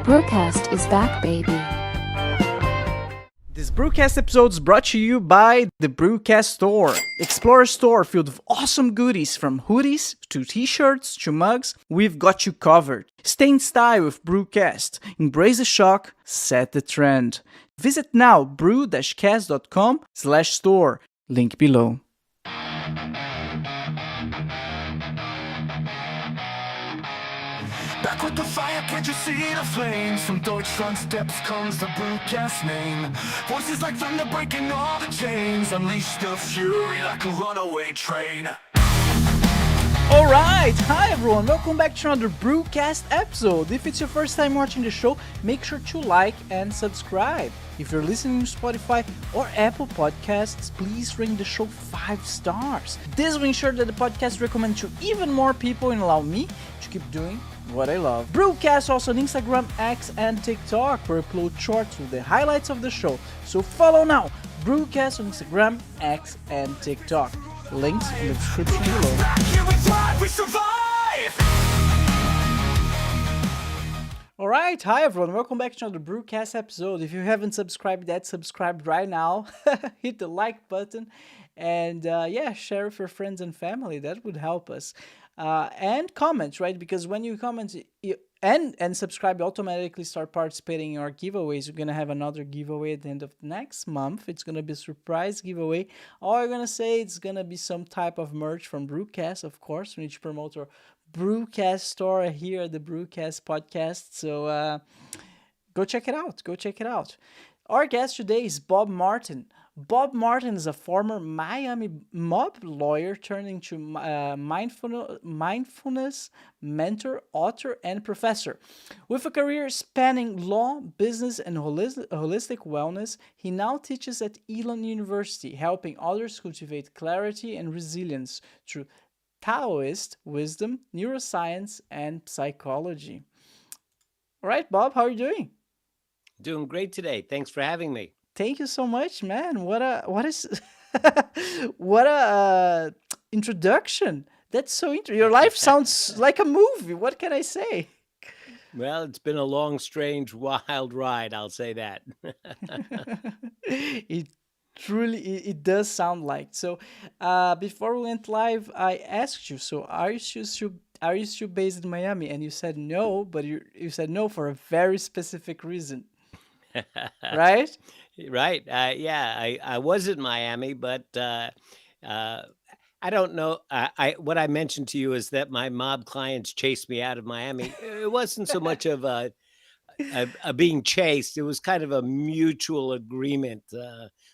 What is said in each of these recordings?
BruCast is back, baby. This BruCast episode is brought to you by the BruCast Store. Explore a store filled with awesome goodies from hoodies to t-shirts to mugs. We've got you covered. Stay in style with BruCast. Embrace the shock, set the trend. Visit now bru-cast.com/store. Link below. Back with the fire, can't you see the flames? From Deutschland steps comes the BruCast name. Voices like thunder breaking all the chains. Unleash the fury like a runaway train. Alright, hi everyone, welcome back to another BruCast episode. If it's your first time watching the show, make sure to like and subscribe. If you're listening to Spotify or Apple Podcasts, please rate the show 5 stars. This will ensure that the podcast recommends to even more people and allow me to keep doing what I love. BruCast also on Instagram, X, and TikTok, where I upload shorts with the highlights of the show. So follow now, BruCast on Instagram, X, and TikTok. Links in the description below. Alright, hi everyone, welcome back to another BruCast episode. If you haven't subscribed yet, subscribe right now. Hit the like button and share with your friends and family. That would help us. And comment, right? Because when you comment and subscribe, you automatically start participating in our giveaways. We're going to have another giveaway at the end of next month. It's going to be a surprise giveaway. All I'm going to say, it's going to be some type of merch from BruCast, of course. We need to promote our BruCast store here at the BruCast podcast. So go check it out. Go check it out. Our guest today is Bob Martin. Bob Martin is a former Miami mob lawyer turned into mindfulness mentor, author, and professor. With a career spanning law, business, and holistic wellness, he now teaches at Elon University, helping others cultivate clarity and resilience through Taoist wisdom, neuroscience, and psychology. All right, Bob, how are you doing? Doing great today. Thanks for having me. Thank you so much, man. What a introduction. That's so interesting. Your life sounds like a movie. What can I say? Well, it's been a long, strange, wild ride. I'll say that. It does sound like. So, before we went live, I asked you, so are you still based in Miami? And you said no, but you said no for a very specific reason. Right? Right. I was in Miami, but I don't know. What I mentioned to you is that my mob clients chased me out of Miami. It wasn't so much of a being chased. It was kind of a mutual agreement.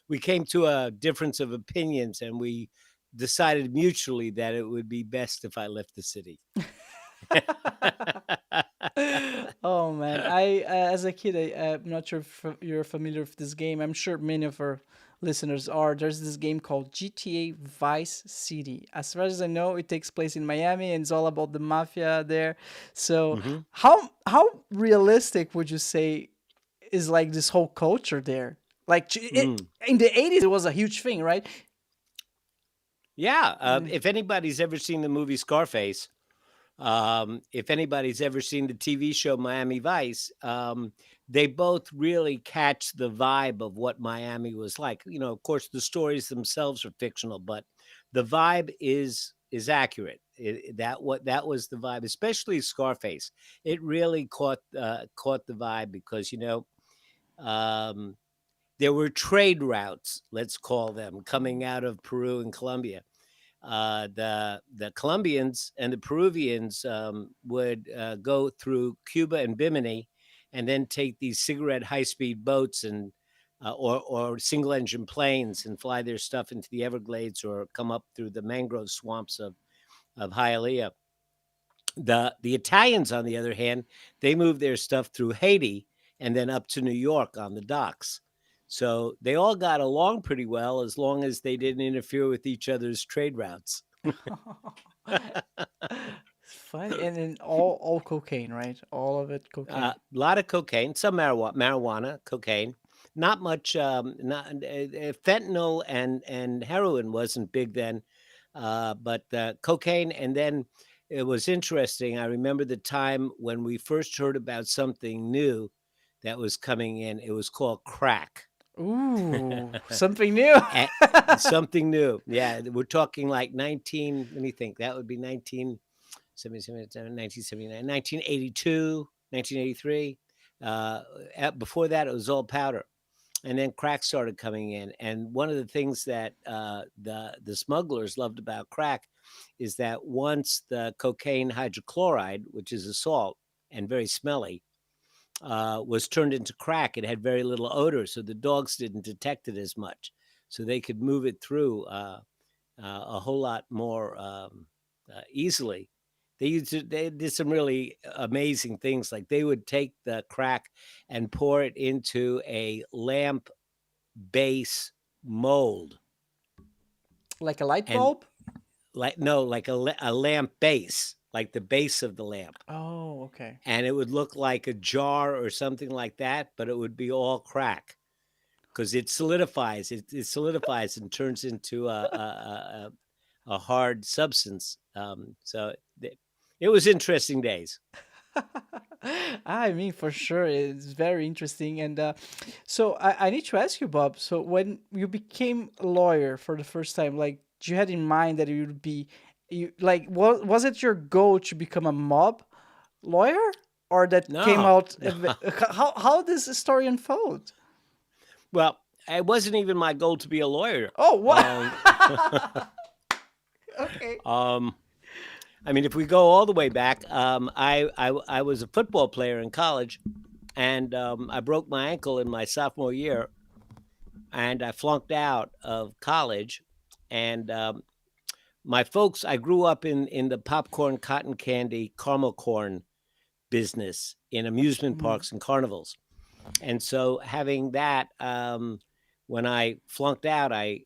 We came to a difference of opinions, and we decided mutually that it would be best if I left the city. Oh man, I as a kid, I'm not sure if you're familiar with this game. I'm sure many of our listeners are. There's this game called GTA Vice City. As far as I know, it takes place in Miami and it's all about the mafia there. So how realistic would you say is like this whole culture there? Like in the 80s, it was a huge thing, right? Yeah. If anybody's ever seen the movie Scarface, if anybody's ever seen the TV show Miami Vice, they both really catch the vibe of what Miami was like. You know, of course, the stories themselves are fictional, but the vibe is accurate. That was the vibe, especially Scarface. It really caught the vibe because there were trade routes, let's call them, coming out of Peru and Colombia. The Colombians and the Peruvians would go through Cuba and Bimini, and then take these cigarette high-speed boats and or single-engine planes and fly their stuff into the Everglades or come up through the mangrove swamps of Hialeah. The Italians, on the other hand, they moved their stuff through Haiti and then up to New York on the docks. So they all got along pretty well as long as they didn't interfere with each other's trade routes. It's funny. And then all cocaine, right? All of it cocaine. A lot of cocaine, some marijuana, cocaine. Not much. Fentanyl and heroin wasn't big then, but cocaine. And then it was interesting. I remember the time when we first heard about something new that was coming in. It was called crack. Ooh, something new. At something new. Yeah, we're talking like 19, let me think. That would be 1977, 1979, 1982, 1983. Before that, it was all powder. And then crack started coming in. And one of the things that the smugglers loved about crack is that once the cocaine hydrochloride, which is a salt and very smelly, was turned into crack, it had very little odor, so the dogs didn't detect it as much. So they could move it through a whole lot more easily. They did some really amazing things. Like they would take the crack and pour it into a lamp base mold, Like a light and bulb? like no, like a lamp base, like the base of the lamp, Oh, okay. and it would look like a jar or something like that, but it would be all crack because it solidifies. It solidifies and turns into a hard substance. So it was interesting days. I mean, for sure, it's very interesting. And so I need to ask you, Bob. So when you became a lawyer for the first time, like, you had in mind that you would be, you like, was it your goal to become a mob lawyer, or that came No, out? no. How does the story unfold? Well, it wasn't even my goal to be a lawyer. Oh, what? Okay. I mean, if we go all the way back, I was a football player in college, and I broke my ankle in my sophomore year, and I flunked out of college. And my folks, I grew up in the popcorn, cotton candy, caramel corn business in amusement Mm. parks and carnivals. And so having that, when I flunked out, I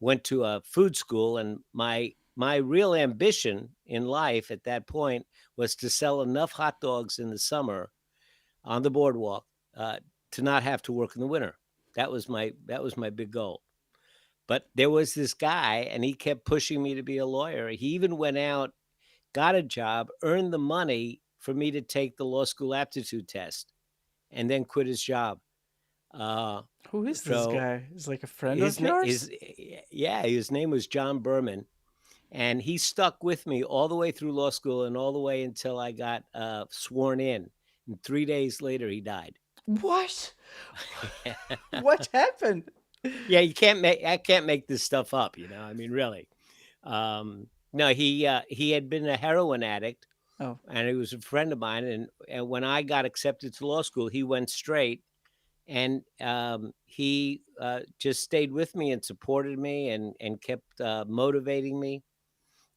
went to a food school, and my real ambition in life at that point was to sell enough hot dogs in the summer on the boardwalk uh, to not have to work in the winter. That was my big goal. But there was this guy, and he kept pushing me to be a lawyer. He even went out, got a job, earned the money for me to take the law school aptitude test, and then quit his job. Uh, Who is this so guy? Is like a friend his of name yours? is yeah, his name was John Berman, and he stuck with me all the way through law school and all the way until I got sworn in. And 3 days later, he died. What? What happened? Yeah, I can't make this stuff up. I mean, really. No, he had been a heroin addict, Oh. and he was a friend of mine. And when I got accepted to law school, he went straight, and he just stayed with me and supported me and kept motivating me.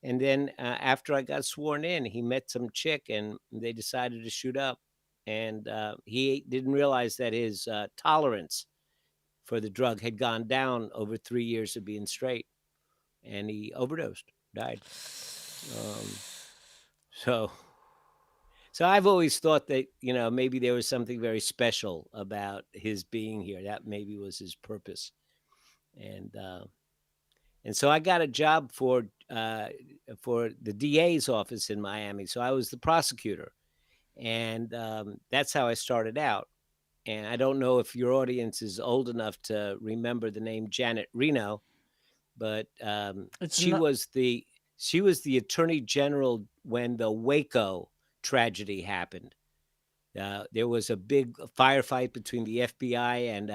And then after I got sworn in, he met some chick, and they decided to shoot up. And he didn't realize that his tolerance for the drug had gone down over 3 years of being straight, and he overdosed, died. Um, so, so I've always thought that maybe there was something very special about his being here. That maybe was his purpose, and so I got a job for the DA's office in Miami. So I was the prosecutor, and that's how I started out. And I don't know if your audience is old enough to remember the name Janet Reno, but It's she not. was the attorney general when the Waco tragedy happened. There was a big firefight between the FBI and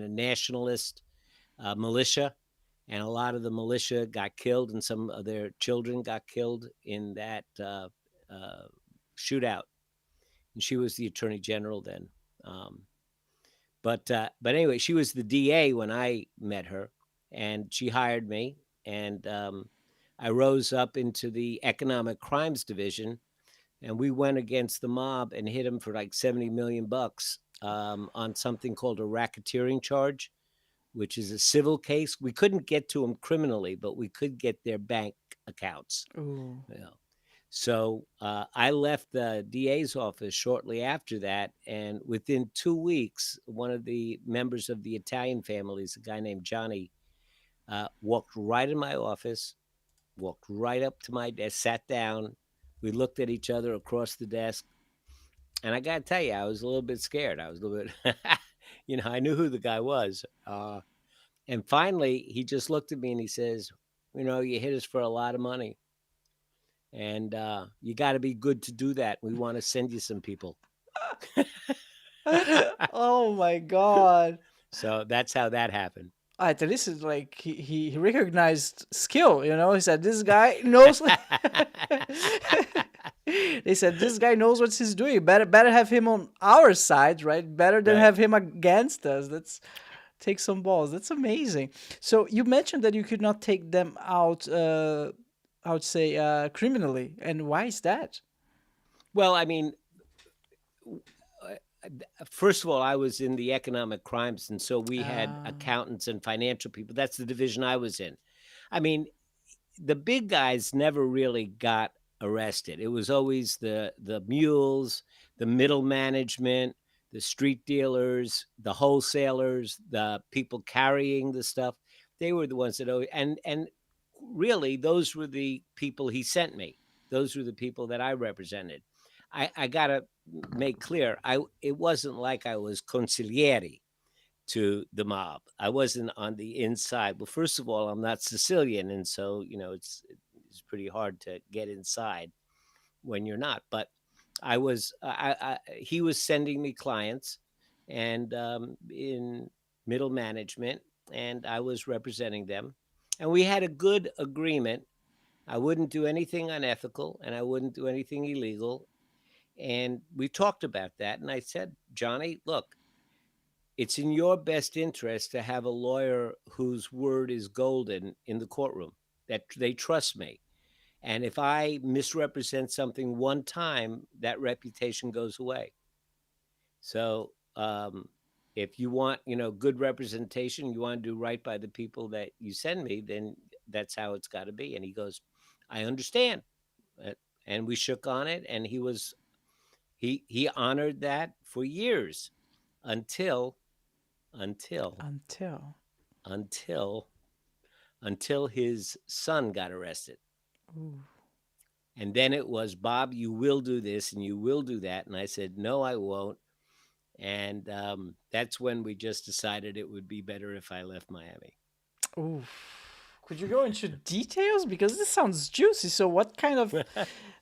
a nationalist militia, and a lot of the militia got killed, and some of their children got killed in that uh, shootout. And she was the attorney general then. Um, but anyway, she was the DA when I met her, and she hired me, and I rose up into the economic crimes division, and we went against the mob and hit them for like 70 million bucks on something called a racketeering charge, which is a civil case. We couldn't get to them criminally, but we could get their bank accounts. Ooh. You know. So I left the DA's office shortly after that, and within 2 weeks, one of the members of the Italian families, a guy named Johnny, walked right in my office, walked right up to my desk, sat down. We looked at each other across the desk. And I got to tell you, I was a little bit scared. I was a little bit, I knew who the guy was. And finally, he just looked at me and he says, you hit us for a lot of money. And you got to be good to do that. We want to send you some people. Oh my God. So that's how that happened. I thought this is like he recognized skill, He said this guy knows. They said this guy knows what he's doing. Better have him on our side, right? Better than Right. have him against us. Let's take some balls. That's amazing. So you mentioned that you could not take them out. I would say criminally, and why is that? Well, I mean, first of all, I was in the economic crimes, and so we had accountants and financial people. That's the division I was in. I mean, the big guys never really got arrested. It was always the mules, the middle management, the street dealers, the wholesalers, the people carrying the stuff. They were the ones that always, and really those were the people he sent me. Those were the people that I represented. I gotta make clear, it wasn't like I was consigliere to the mob. I wasn't on the inside. Well, first of all, I'm not Sicilian, and so it's pretty hard to get inside when you're not. But he was sending me clients, and in middle management, and I was representing them, and we had a good agreement. I wouldn't do anything unethical, and I wouldn't do anything illegal. And we talked about that. And I said, Johnny, look, it's in your best interest to have a lawyer whose word is golden in the courtroom, that they trust me. And if I misrepresent something one time, that reputation goes away. So if you want, good representation, you want to do right by the people that you send me, then that's how it's got to be. And he goes, I understand. And we shook on it. And he honored that for years until his son got arrested. Ooh. And then it was, Bob, you will do this and you will do that. And I said, no, I won't. And that's when we just decided it would be better if I left Miami. Ooh. Could you go into details? Because this sounds juicy. So what kind of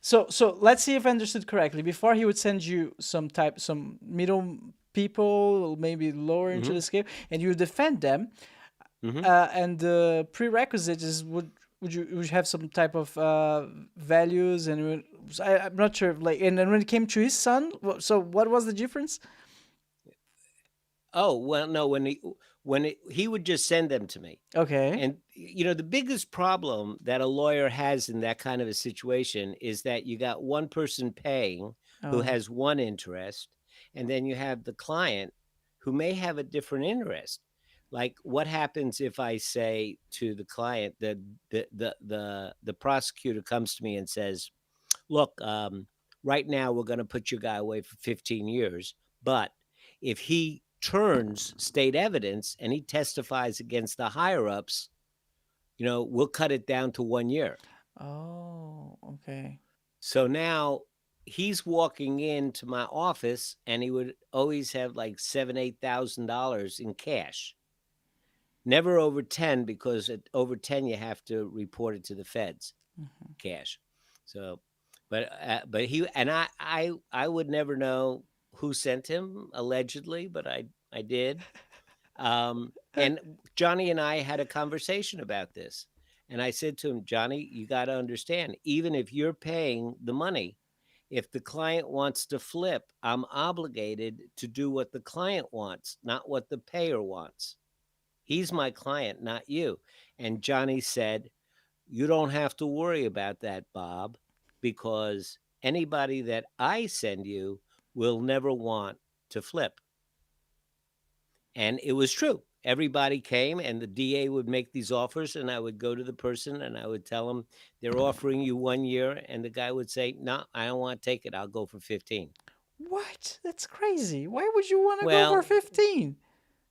so let's see if I understood correctly. Before he would send you some middle people, maybe lower into the scale, and you defend them. And the prerequisite is would you have some type of values, and I'm not sure, like, and then when it came to his son, so what was the difference? Oh, well, no, when he would just send them to me. Okay. And the biggest problem that a lawyer has in that kind of a situation is that you got one person paying who has one interest, and then you have the client who may have a different interest. Like, what happens if I say to the client, the prosecutor comes to me and says, look, right now we're going to put your guy away for 15 years, but if he turns state evidence and he testifies against the higher ups, we'll cut it down to 1 year. Oh, okay. So now he's walking into my office and he would always have like $7,000-8,000 in cash. Never over 10, because at over 10 you have to report it to the feds, cash. So, but he and I would never know who sent him, allegedly, but I did. And Johnny and I had a conversation about this. And I said to him, Johnny, you got to understand, even if you're paying the money, if the client wants to flip, I'm obligated to do what the client wants, not what the payer wants. He's my client, not you. And Johnny said, you don't have to worry about that, Bob, because anybody that I send you will never want to flip. And it was true. Everybody came and the DA would make these offers, and I would go to the person and I would tell them, they're offering you 1 year. And the guy would say, no, I don't want to take it. I'll go for 15. What? That's crazy. Why would you want to go for 15?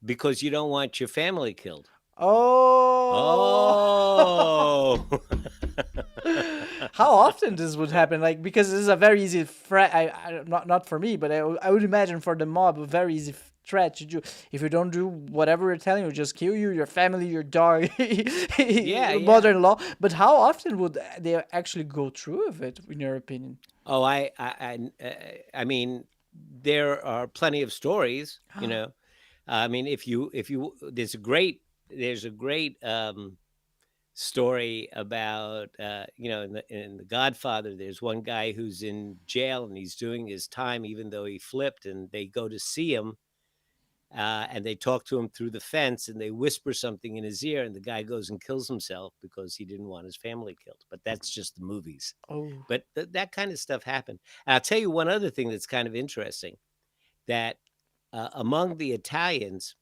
Because you don't want your family killed. Oh. Oh. how often this would happen? Like, because this is a very easy threat. Not for me, but I would imagine for the mob a very easy threat to do. If you don't do whatever we're telling you, just kill you, your family, your dog, Yeah, your yeah. mother-in-law. But how often would they actually go through with it, in your opinion? Oh, I mean, there are plenty of stories. I mean, if you there's a great story about in the Godfather. There's one guy who's in jail and he's doing his time, even though he flipped, and they go to see him. And they talk to him through the fence and they whisper something in his ear, and the guy goes and kills himself because he didn't want his family killed. But that's just the movies. Oh, But that kind of stuff happened. And I'll tell you one other thing that's kind of interesting, that among the Italians,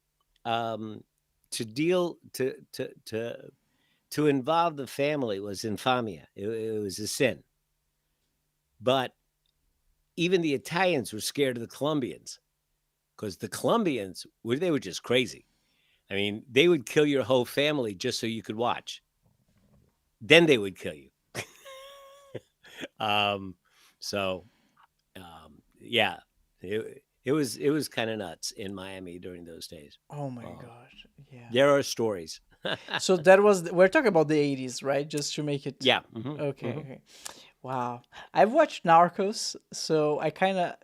um, to deal to involve the family was infamia. It was a sin. But even the Italians were scared of the Colombians, because the Colombians they were just crazy. I mean, they would kill your whole family just so you could watch. Then they would kill you. um, so yeah, it was kind of nuts in Miami during those days. oh my Um, gosh, yeah. there are stories. So that was we're talking about the 80s, right? Just to make it Yeah. okay. Okay. Wow. I've watched Narcos, so I kind of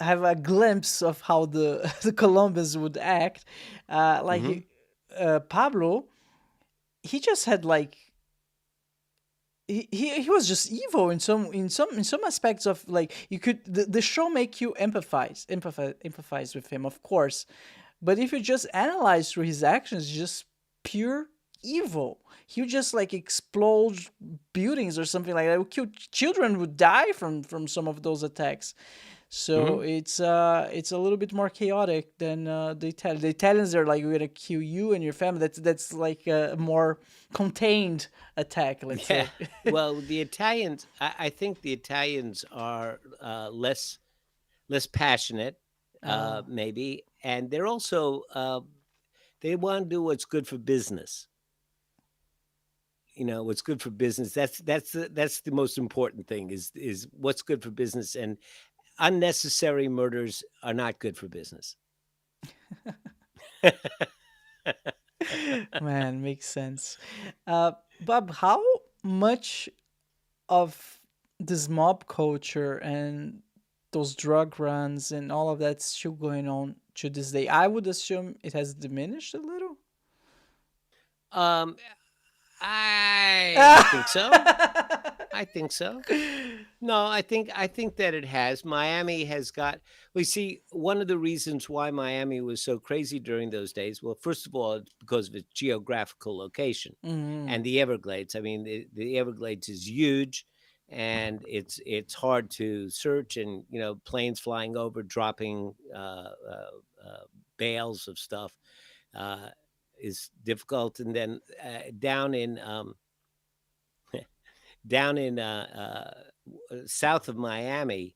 have a glimpse of how the the Colombians would act. Like Hmm. Pablo, he just had like he was just evil in some aspects of, like, you could the show make you empathize with him, of course, but if you just analyze through his actions, just pure evil. He would just like explode buildings or something like that. Would kill children, would die from some of those attacks. So Hmm. it's a little bit more chaotic than the Italians. The Italians are like, we're gonna kill you and your family. That's like a more contained attack, let's Yeah. say. Well, the Italians, I think the Italians are less passionate, Oh. maybe, and they're also they want to do what's good for business. What's good for business. That's the most important thing, is what's good for business, and unnecessary murders are not good for business. Man, makes sense. Bob, how much of this mob culture and those drug runs and all of that's still going on to this day? I would assume it has diminished a little. um, I think so. I think so. No, I think that it has. Miami has got. We see one of the reasons why Miami was so crazy during those days. Well, first of all, it's because of its geographical location Mm. and the Everglades. I mean, the Everglades is huge, and it's hard to search, and planes flying over, dropping bales of stuff uh, is difficult. And then down in south of Miami,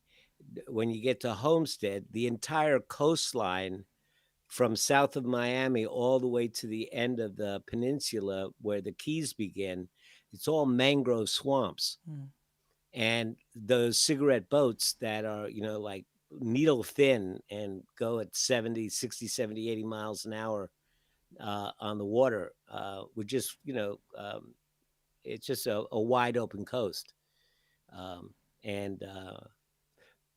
when you get to Homestead, the entire coastline from south of Miami all the way to the end of the peninsula where the Keys begin, it's all mangrove swamps. Mm. And those cigarette boats that are, like needle thin and go at 70, 60, 70, 80 miles an hour on the water, would just, it's just a wide open coast. Um, and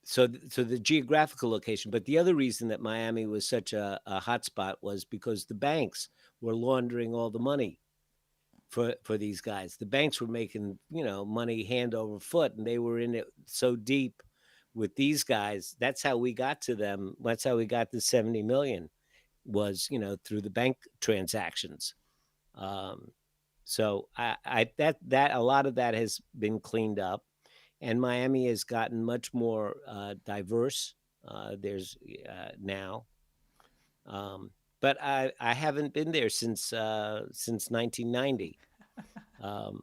so the geographical location. But the other reason that Miami was such a hot spot was because the banks were laundering all the money for these guys. The banks were making money hand over foot, and they were in it so deep with these guys. That's how we got to them. That's how we got the 70 million, was through the bank transactions. Um, so I that a lot of that has been cleaned up, and Miami has gotten much more diverse. There's now, but I haven't been there since 1990.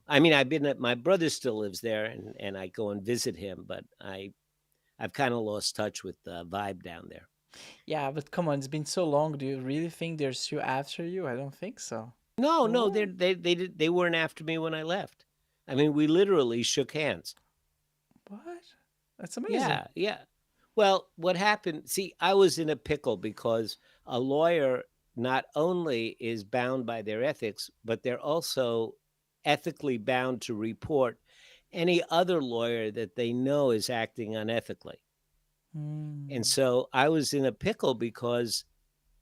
I mean, I've been at my brother still lives there, and I go and visit him, but I've kind of lost touch with the vibe down there. Yeah, but come on, it's been so long. Do you really think they're still after you? I don't think so. No, no, What? they weren't after me when I left. I mean, we literally shook hands. What? That's amazing. Yeah, yeah. Well, what happened? See, I was in a pickle because a lawyer not only is bound by their ethics, but they're also ethically bound to report any other lawyer that they know is acting unethically. And Mm. so I was in a pickle because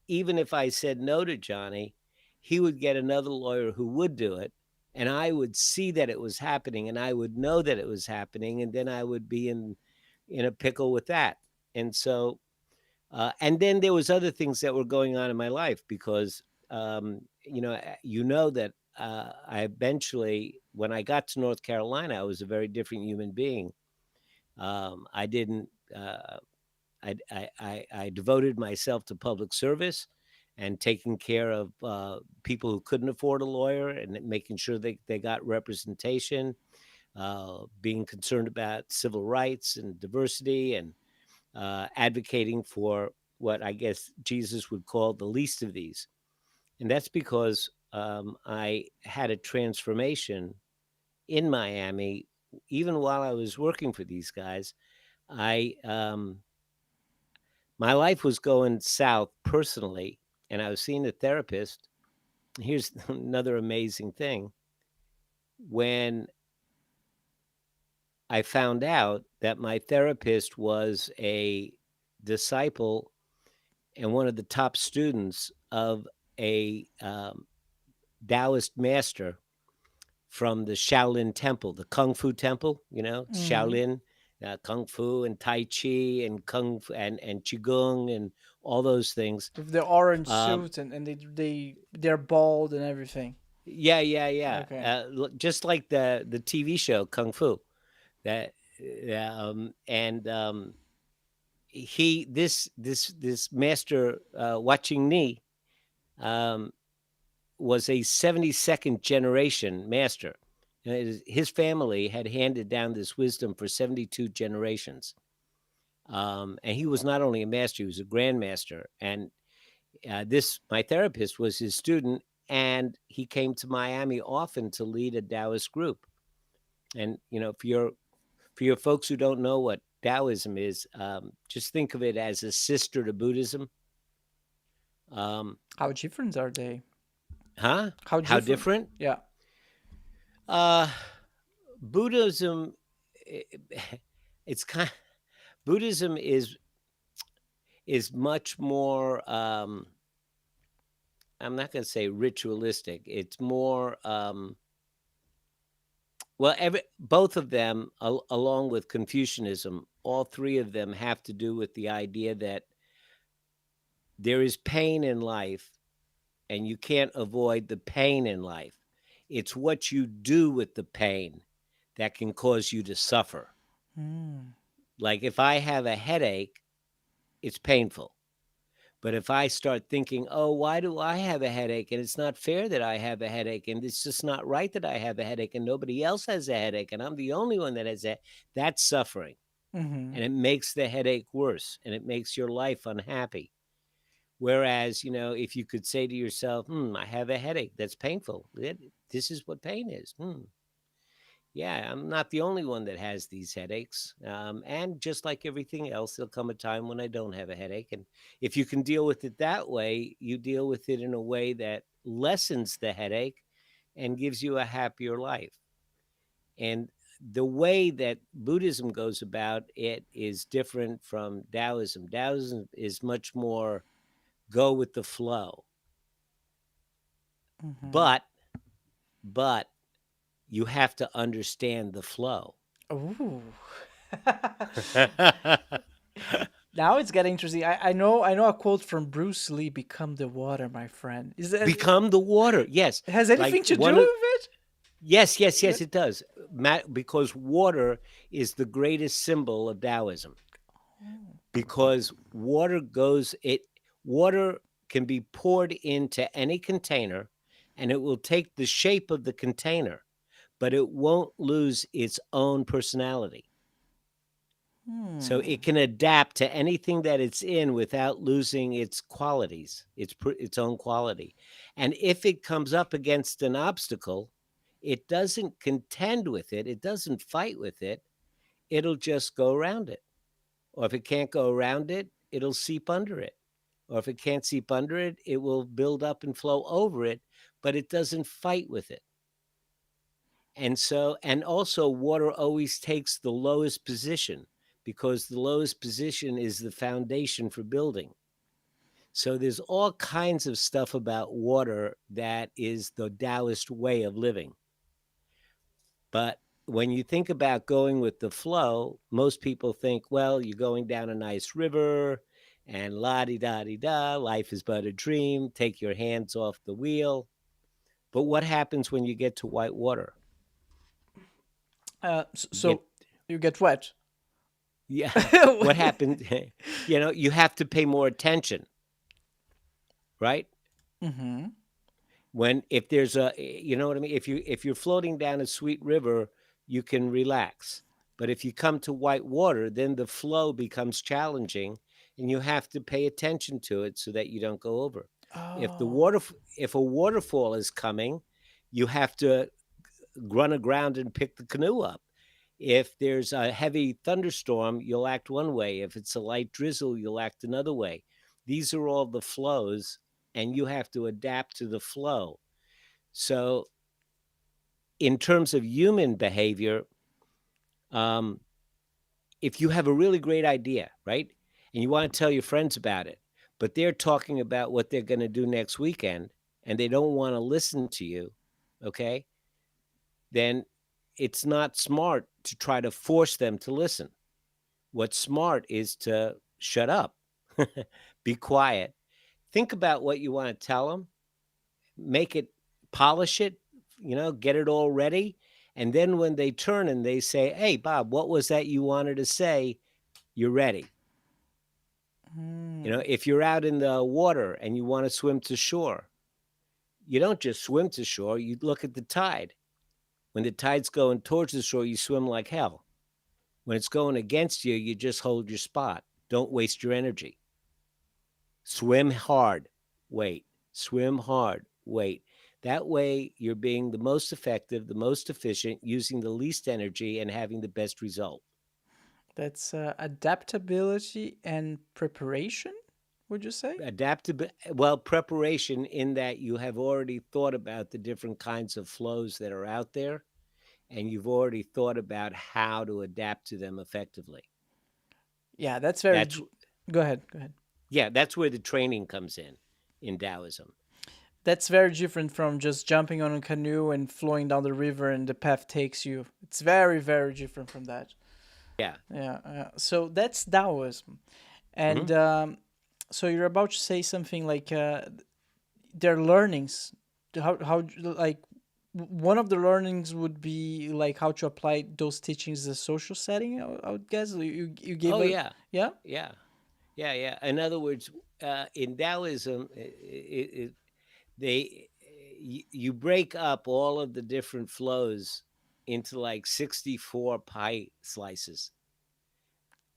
even if I said no to Johnny, he would get another lawyer who would do it. And I would see that it was happening and I would know that it was happening. And then I would be in a pickle with that. And so, and then there was other things that were going on in my life because, you know that I eventually, when I got to North Carolina, I was a very different human being. I didn't, I devoted myself to public service and taking care of people who couldn't afford a lawyer and making sure they got representation, being concerned about civil rights and diversity and advocating for what I guess Jesus would call the least of these. And that's because I had a transformation in Miami, even while I was working for these guys. I My life was going south personally, and I was seeing a therapist. Here's another amazing thing. When I found out that my therapist was a disciple and one of the top students of a Taoist master from the Shaolin Temple, the Kung Fu Temple, Mm. Shaolin, Kung Fu and Tai Chi and Kung Fu and Qigong and all those things. With the orange Um, suit and they're bald and everything. Yeah, yeah, yeah. Okay. Just like the TV show Kung Fu. That and he this master watching Ni um, was a 72nd generation master. His family had handed down this wisdom for 72 generations. And he was not only a master, he was a grandmaster. And this my therapist was his student, and he came to Miami often to lead a Taoist group. And for your folks who don't know what Taoism is, just think of it as a sister to Buddhism. Um, How different are they? huh? How How different? different? Yeah. Uh, Buddhism, i- it's kind. Buddhism is much more. I'm not going to say ritualistic. It's more. Well, both of them, along with Confucianism, all three of them have to do with the idea that there is pain in life and you can't avoid the pain in life. It's what you do with the pain that can cause you to suffer. Mm. Like if I have a headache, it's painful. But if I start thinking, oh, why do I have a headache? And it's not fair that I have a headache. And it's just not right that I have a headache and nobody else has a headache. And I'm the only one that has that. That's suffering. Mm-hmm. And it makes the headache worse and it makes your life unhappy. Whereas, if you could say to yourself, I have a headache, that's painful. This is what pain is. Yeah, I'm not the only one that has these headaches. And just like everything else, there'll come a time when I don't have a headache. And if you can deal with it that way, you deal with it in a way that lessens the headache and gives you a happier life. And the way that Buddhism goes about it is different from Taoism. Taoism is much more go with the flow. Mm-hmm. But you have to understand the flow. Ooh. Now it's getting interesting. I know a quote from Bruce Lee: "Become the water, my friend." Is that Become the water. Yes. has Like anything to do one of with yes, yes, it? yes, it does. Because water is the greatest symbol of Taoism. Because water can be poured into any container and it will take the shape of the container, but it won't lose its own personality. So Hmm. it can adapt to anything that it's in without losing its qualities, its own quality. And if it comes up against an obstacle, it doesn't contend with it, it doesn't fight with it, it'll just go around it. Or if it can't go around it, it'll seep under it. Or if it can't seep under it, it will build up and flow over it, but it doesn't fight with it. And also water always takes the lowest position, because the lowest position is the foundation for building. So there's all kinds of stuff about water that is the Taoist way of living. But when you think about going with the flow, most people think, well, you're going down a nice river and la-di-da-di-da, life is but a dream, take your hands off the wheel. But what happens when you get to white water? So you get wet. Yeah. What happened? You have to pay more attention, right? Mm-hmm. If there's you know what I mean? If you're floating down a sweet river, you can relax. But if you come to white water, then the flow becomes challenging, and you have to pay attention to it so that you don't go over. Oh. If a waterfall is coming, you have to run aground and pick the canoe up. If there's a heavy thunderstorm, you'll act one way. If it's a light drizzle, you'll act another way. These are all the flows, and you have to adapt to the flow. So in terms of human behavior, if you have a really great idea, right, and you want to tell your friends about it, but they're talking about what they're going to do next weekend, and they don't want to listen to you, okay, then it's not smart to try to force them to listen. What's smart is to shut up, be quiet, think about what you want to tell them, make it, polish it, get it all ready. And then when they turn and they say, hey, Bob, what was that you wanted to say? You're ready. If you're out in the water and you want to swim to shore, you don't just swim to shore, you look at the tide. When the tide's going towards the shore, you swim like hell. When it's going against you, you just hold your spot. Don't waste your energy. Swim hard, wait. Swim hard, wait. That way, you're being the most effective, the most efficient, using the least energy and having the best result. That's adaptability and preparation, would you say? Preparation in that you have already thought about the different kinds of flows that are out there, and you've already thought about how to adapt to them effectively. Yeah, that's very. Go ahead. Yeah, that's where the training comes in Taoism. That's very different from just jumping on a canoe and flowing down the river and the path takes you. It's very, very different from that. Yeah. Yeah. So that's Taoism. And so you're about to say something like their learnings. How like one of the learnings would be like how to apply those teachings in a social setting. I would guess you gave. Oh, yeah. In other words, in Taoism, you break up all of the different flows into like 64 pie slices.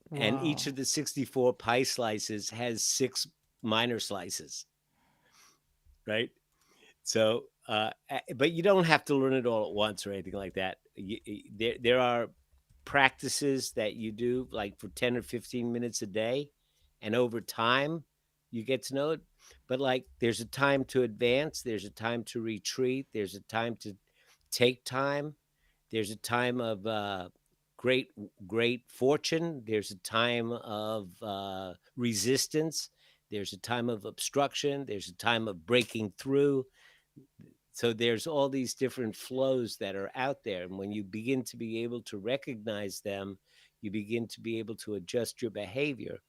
Wow. And each of the 64 pie slices has 6 minor slices, right? So, but you don't have to learn it all at once or anything like that. There are practices that you do like for 10 or 15 minutes a day, and over time you get to know it. But like there's a time to advance, there's a time to retreat, there's a time to take time, there's a time of great fortune, there's a time of resistance, there's a time of obstruction, there's a time of breaking through. So there's all these different flows that are out there, and when you begin to be able to recognize them, you begin to be able to adjust your behavior.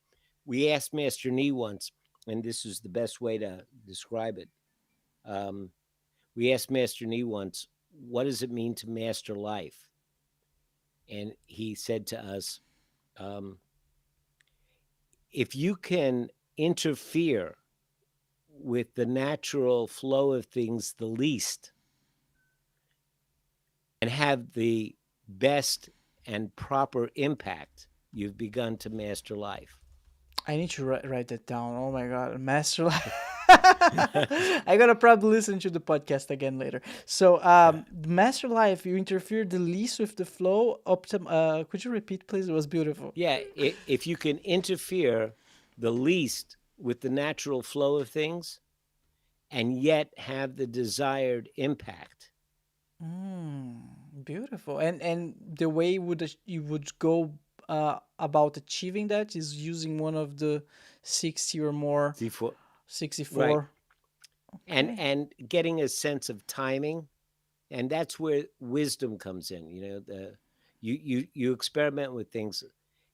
We asked Master Ni once, and this is the best way to describe it. We asked Master Ni once, what does it mean to master life? And he said to us, if you can interfere with the natural flow of things the least and have the best and proper impact, you've begun to master life. I need to write that down. Oh my God, master life. I gotta probably listen to the podcast again later. So, the Master Life, you interfere the least with the flow. Could you repeat, please? It was beautiful. Yeah, if you can interfere the least with the natural flow of things and yet have the desired impact. Beautiful. And the way you would go about achieving that is using one of the 60 or more, Before, 64. and getting a sense of timing, and that's where wisdom comes in. You experiment with things.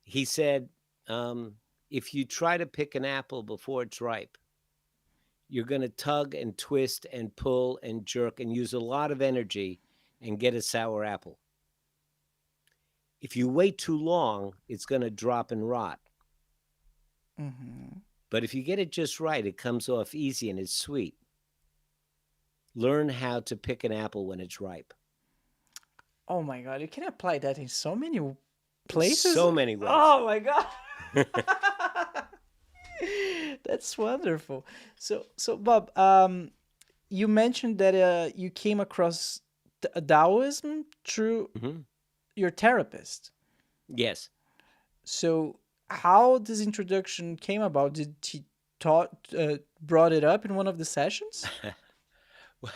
He said, if you try to pick an apple before it's ripe, you're going to tug and twist and pull and jerk and use a lot of energy and get a sour apple. If you wait too long, it's going to drop and rot. But if you get it just right, it comes off easy and it's sweet. Learn how to pick an apple when it's ripe. Oh my God, you can apply that in so many places. So many ways. Oh my God. That's wonderful. So Bob, you mentioned that you came across Taoism through your therapist. Yes. So how this introduction came about? Did he brought it up in one of the sessions?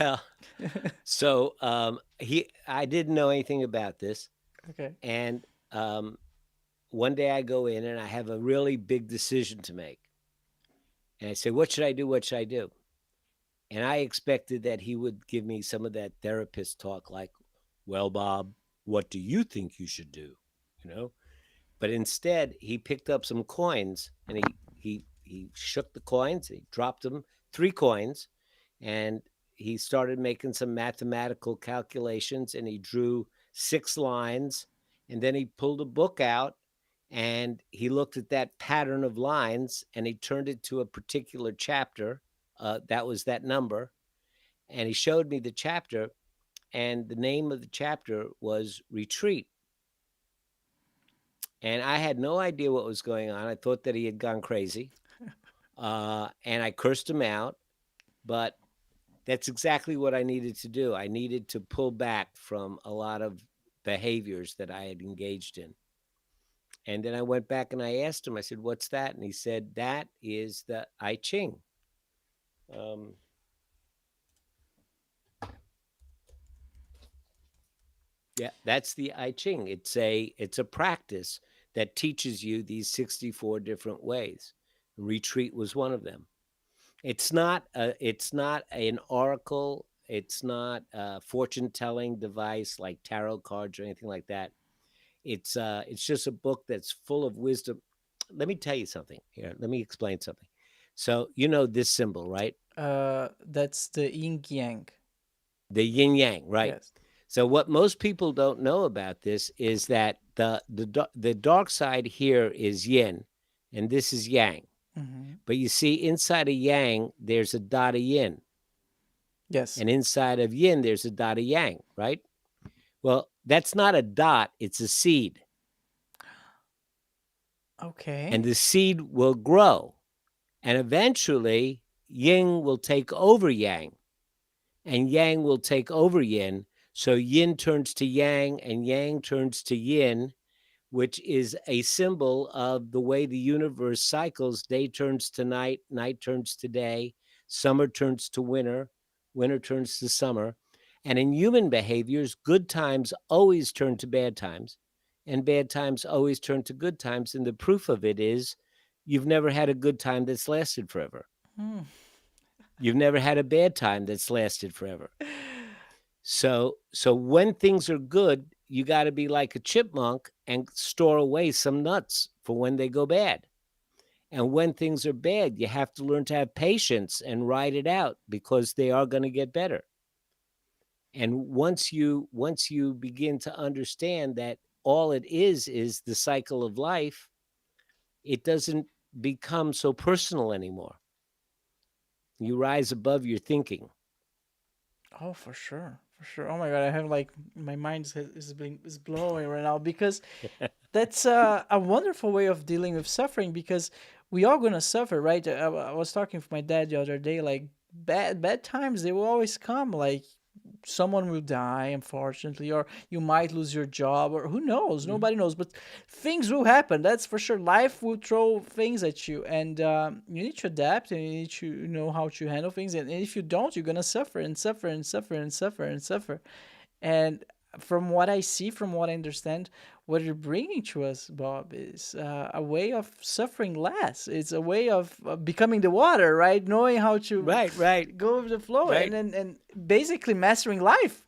Well, so I didn't know anything about this. Okay. And one day I go in and I have a really big decision to make. And I say, what should I do? What should I do? And I expected that he would give me some of that therapist talk like, well, Bob, what do you think you should do? But instead he picked up some coins and he shook the coins, he dropped them, 3 coins, and he started making some mathematical calculations, and he drew 6 lines, and then he pulled a book out and he looked at that pattern of lines and he turned it to a particular chapter. That was that number. And he showed me the chapter, and the name of the chapter was Retreat. And I had no idea what was going on. I thought that he had gone crazy. And I cursed him out. But that's exactly what I needed to do. I needed to pull back from a lot of behaviors that I had engaged in. And then I went back and I asked him, I said, what's that? And he said, that is the I-Ching. Yeah, that's the I-Ching. It's a practice that teaches you these 64 different ways. Retreat was one of them. It's not an oracle. It's not a fortune-telling device like tarot cards or anything like that. It's just a book that's full of wisdom. Let me tell you something here. Let me explain something. So this symbol, right? That's the Yin-Yang. The Yin-Yang, right? Yes. So what most people don't know about this is that the dark side here is yin, and this is yang. But you see, inside of yang, there's a dot of yin. Yes. And inside of yin, there's a dot of yang, right? Well, that's not a dot, it's a seed. Okay. And the seed will grow. And eventually, yin will take over yang. And yang will take over yin. So yin turns to yang and yang turns to yin, which is a symbol of the way the universe cycles. Day turns to night, night turns to day, summer turns to winter, winter turns to summer. And in human behaviors, good times always turn to bad times, and bad times always turn to good times. And the proof of it is you've never had a good time that's lasted forever. You've never had a bad time that's lasted forever. So when things are good, you got to be like a chipmunk and store away some nuts for when they go bad. And when things are bad, you have to learn to have patience and ride it out, because they are going to get better. And once you begin to understand that all it is the cycle of life, it doesn't become so personal anymore. You rise above your thinking. Oh, for sure. For sure. Oh my God, I have my mind is blowing right now, because that's a wonderful way of dealing with suffering, because we all gonna suffer, right? I was talking with my dad the other day, like bad times they will always come. Like someone will die, unfortunately, or you might lose your job, or who knows? Mhm. Nobody knows, but things will happen. That's for sure. Life will throw things at you, and you need to adapt, and you need to know how to handle things. And if you don't, you're gonna suffer and suffer and suffer and suffer and suffer. And from what I see, from what I understand, what you're bringing to us, Bob, is a way of suffering less. It's a way of becoming the water, right? Knowing how to Right, right, go with the flow, right, and basically mastering life.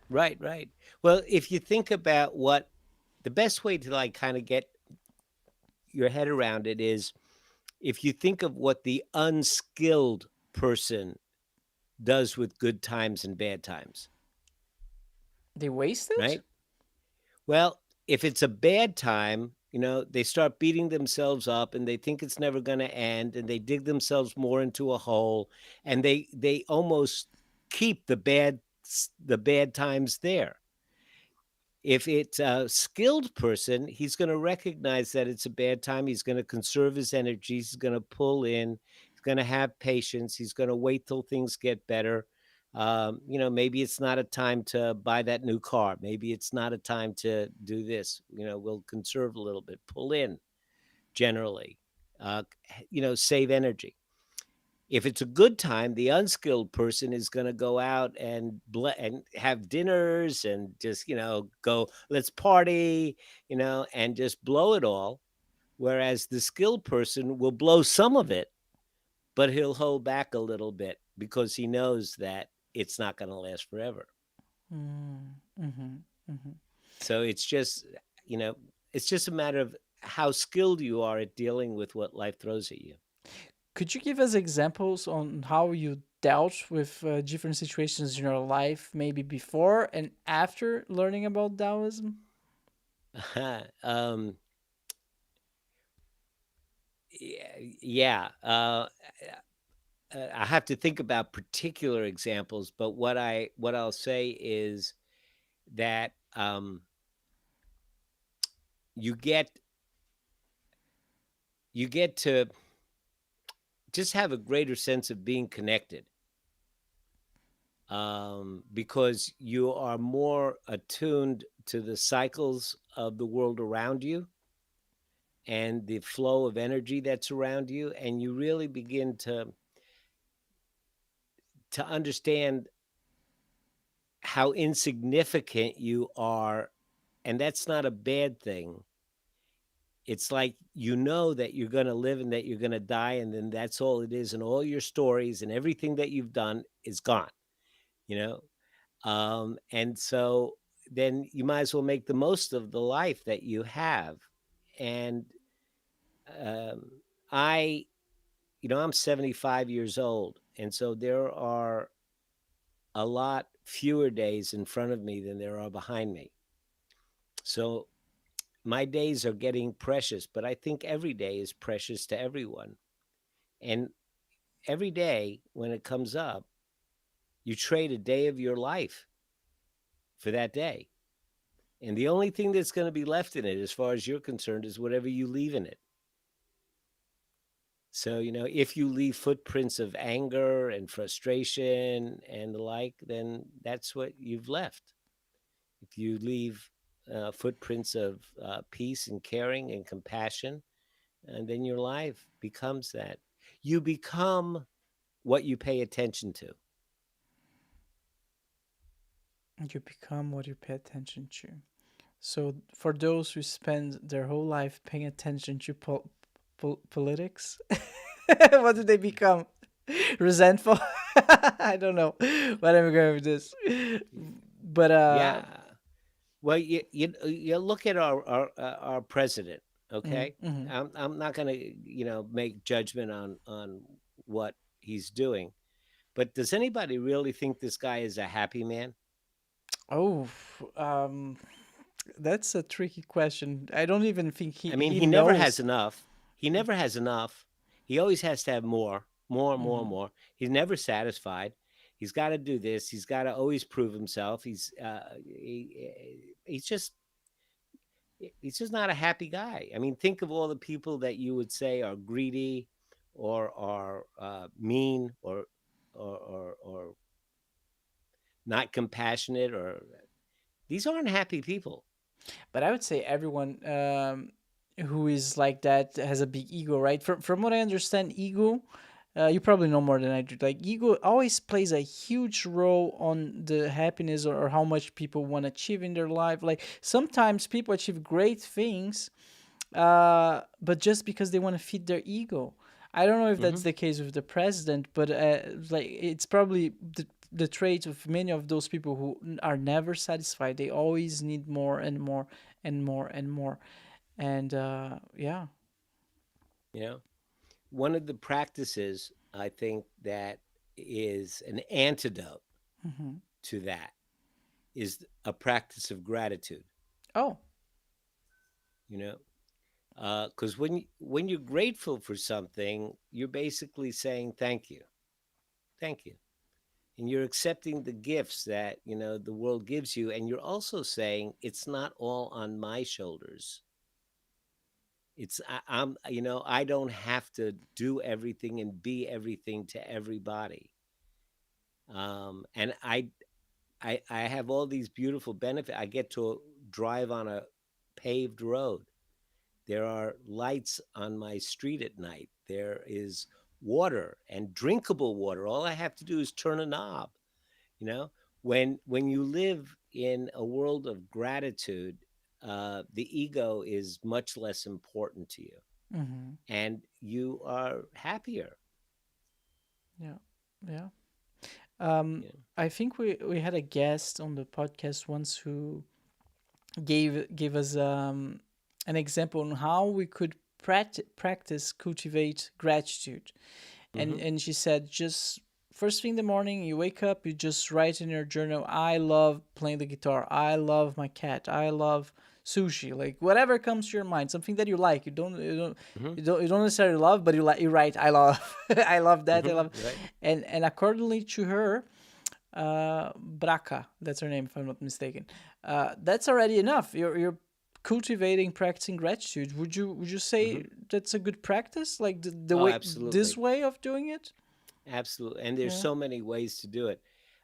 right, right. Well, if you think about what the best way to like kind of get your head around it is, if you think of what the unskilled person does with good times and bad times, They waste it. right? Well, if it's a bad time, they start beating themselves up and they think it's never going to end, and they dig themselves more into a hole, and they almost keep the bad times there. If it's a skilled person, he's going to recognize that it's a bad time. He's going to conserve his energies. He's going to pull in. He's going to have patience. He's going to wait till things get better. Maybe it's not a time to buy that new car. Maybe it's not a time to do this. We'll conserve a little bit, pull in generally, save energy. If it's a good time, the unskilled person is going to go out and have dinners and just, go, let's party, and just blow it all. Whereas the skilled person will blow some of it, but he'll hold back a little bit because he knows that it's not going to last forever. Mm-hmm. Mm-hmm. So you know, it's just a matter of how skilled you are at dealing with what life throws at you. Could you give us examples on how you dealt with different situations in your life, maybe before and after learning about Taoism? um, yeah. I have to think about particular examples, but what I'll say is that you get to just have a greater sense of being connected, because you are more attuned to the cycles of the world around you and the flow of energy that's around you, and you really begin to understand how insignificant you are. And that's not a bad thing. It's like, that you're going to live and that you're going to die, and then that's all it is, and all your stories and everything that you've done is gone, you know and so then you might as well make the most of the life that you have. And um, I I'm 75 years old, and so there are a lot fewer days in front of me than there are behind me. So my days are getting precious, but I think every day is precious to everyone. And every day when it comes up, you trade a day of your life for that day. And the only thing that's going to be left in it, as far as you're concerned, is whatever you leave in it. So, if you leave footprints of anger and frustration and the like, then that's what you've left. If you leave footprints of peace and caring and compassion, and then your life becomes that. You become what you pay attention to. You become what you pay attention to. So, for those who spend their whole life paying attention to politics, what do they become? Resentful? I don't know what I'm going with this. But, Yeah. Well, you look at our president. Okay, mm-hmm. I'm not going to make judgment on what he's doing, but does anybody really think this guy is a happy man? Oh, um, that's a tricky question. I don't even think I mean, he he never has knows. enough. He never has enough. He always has to have more, more, more, Mm-hmm. more. He's never satisfied. He's got to do this. He's got to always prove himself. He's just He's just not a happy guy. I mean, think of all the people that you would say are greedy or are mean or not compassionate, or these aren't happy people. But I would say everyone who is like that has a big ego, right? From what I understand, ego. You probably know more than I do. Like ego always plays a huge role on the happiness or how much people want to achieve in their life. Like sometimes people achieve great things, but just because they want to feed their ego. I don't know if that's Hmm. the case with the president, but like it's probably the trait of many of those people who are never satisfied. They always need more and more and more and more. And yeah. You know, one of the practices I think that is an antidote Hmm. to that is a practice of gratitude. Oh. You know, because when you're grateful for something, you're basically saying thank you, and you're accepting the gifts that the world gives you, and you're also saying it's not all on my shoulders. I don't have to do everything and be everything to everybody. And I have all these beautiful benefits. I get to drive on a paved road. There are lights on my street at night. There is water and drinkable water. All I have to do is turn a knob. You know, when you live in a world of gratitude, the ego is much less important to you, Hmm. and you are happier. Yeah. Yeah. Um, You I think we had a guest on the podcast once who gave us an example on how we could practice cultivate gratitude. know. Hmm. And she said, just first thing in the morning you wake up, you just write in your journal, I love playing the guitar, I love my cat, I love sushi, like whatever comes to your mind, something that you like. Hmm. You don't necessarily love, but you write, I love I love that, I Hmm. love. Right. And accordingly to her, Braca, that's her name if I'm not mistaken, that's already enough. You're cultivating, practicing gratitude. Would you Hmm. say that's a good practice, like the Oh, way, this absolutely. way of doing it? Absolutely, and there's Yeah. so many ways to do it.